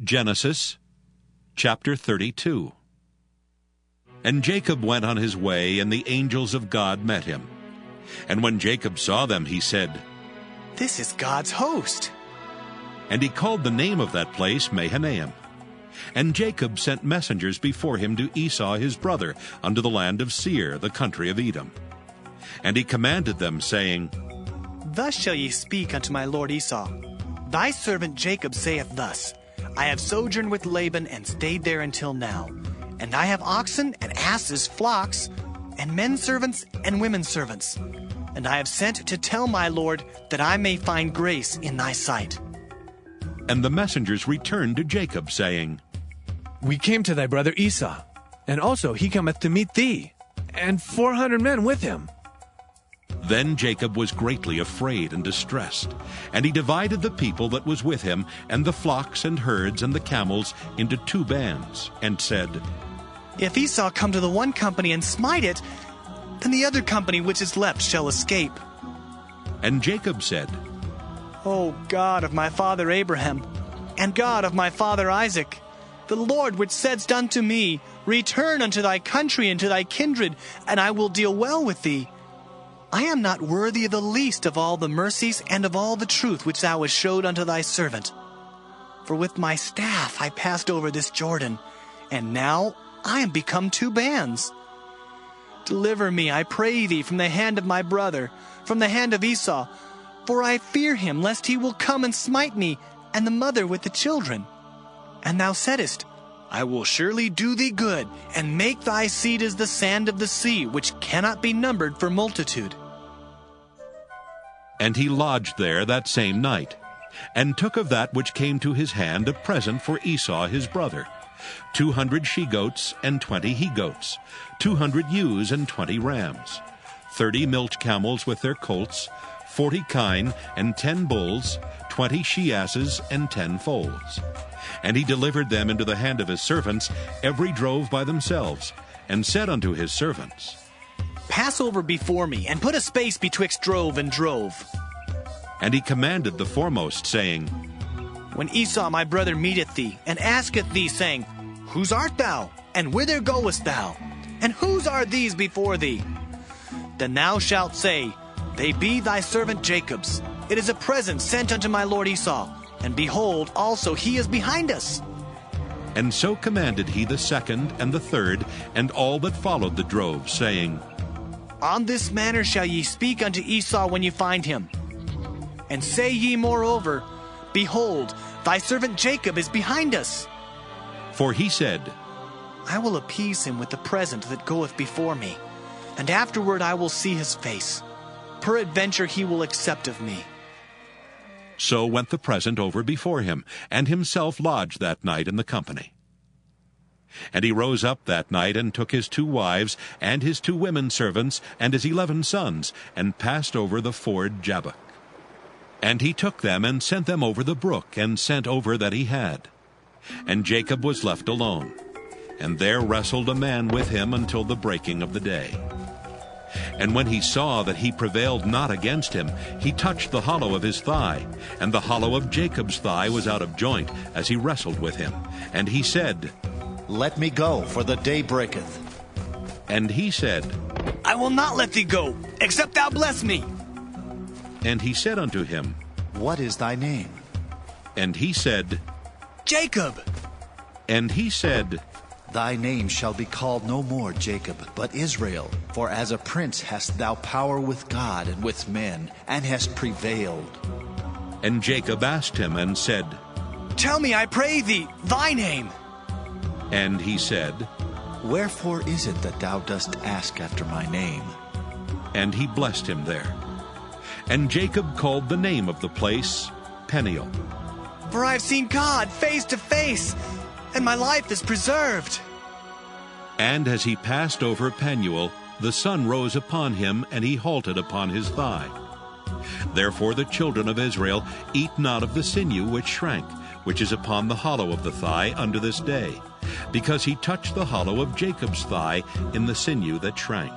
Genesis chapter 32. And Jacob went on his way, and the angels of God met him. And when Jacob saw them, he said, "This is God's host." And he called the name of that place Mahanaim. And Jacob sent messengers before him to Esau his brother unto the land of Seir, the country of Edom. And he commanded them, saying, "Thus shall ye speak unto my lord Esau. Thy servant Jacob saith thus, I have sojourned with Laban and stayed there until now. And I have oxen and asses, flocks, and men servants and women servants. And I have sent to tell my lord that I may find grace in thy sight." And the messengers returned to Jacob, saying, "We came to thy brother Esau, and also he cometh to meet thee, and 400 men with him." Then Jacob was greatly afraid and distressed, and he divided the people that was with him, and the flocks and herds and the camels, into 2 bands, and said, "If Esau come to the one company and smite it, then the other company which is left shall escape." And Jacob said, "O God of my father Abraham, and God of my father Isaac, the Lord which saidst unto me, Return unto thy country and to thy kindred, and I will deal well with thee. I am not worthy of the least of all the mercies and of all the truth which thou hast showed unto thy servant. For with my staff I passed over this Jordan, and now I am become 2 bands. Deliver me, I pray thee, from the hand of my brother, from the hand of Esau, for I fear him, lest he will come and smite me, and the mother with the children. And thou saidst, I will surely do thee good, and make thy seed as the sand of the sea, which cannot be numbered for multitude." And he lodged there that same night, and took of that which came to his hand a present for Esau his brother, 200 she-goats and 20 he-goats, 200 ewes and 20 rams, 30 milch camels with their colts, 40 kine and 10 bulls, 20 she-asses and 10 foals. And he delivered them into the hand of his servants, every drove by themselves, and said unto his servants, "Pass over before me, and put a space betwixt drove and drove." And he commanded the foremost, saying, "When Esau my brother meeteth thee, and asketh thee, saying, Whose art thou? And whither goest thou? And whose are these before thee? Then thou shalt say, They be thy servant Jacob's. It is a present sent unto my lord Esau. And behold, also he is behind us." And so commanded he the second and the third, and all that followed the drove, saying, "On this manner shall ye speak unto Esau when you find him. And say ye moreover, Behold, thy servant Jacob is behind us." For he said, "I will appease him with the present that goeth before me, and afterward I will see his face. Peradventure he will accept of me." So went the present over before him, and himself lodged that night in the company. And he rose up that night, and took his 2 wives, and his 2 women servants, and his 11 sons, and passed over the ford Jabbok. And he took them, and sent them over the brook, and sent over that he had. And Jacob was left alone, and there wrestled a man with him until the breaking of the day. And when he saw that he prevailed not against him, he touched the hollow of his thigh, and the hollow of Jacob's thigh was out of joint, as he wrestled with him. And he said, "Let me go, for the day breaketh." And he said, "I will not let thee go, except thou bless me." And he said unto him, "What is thy name?" And he said, "Jacob." And he said, "Thy name shall be called no more Jacob, but Israel. For as a prince hast thou power with God and with men, and hast prevailed." And Jacob asked him and said, "Tell me, I pray thee, thy name." And he said, "Wherefore is it that thou dost ask after my name?" And he blessed him there. And Jacob called the name of the place Peniel. "For I have seen God face to face, and my life is preserved." And as he passed over Penuel, the sun rose upon him, and he halted upon his thigh. Therefore the children of Israel eat not of the sinew which shrank, which is upon the hollow of the thigh unto this day, because he touched the hollow of Jacob's thigh in the sinew that shrank.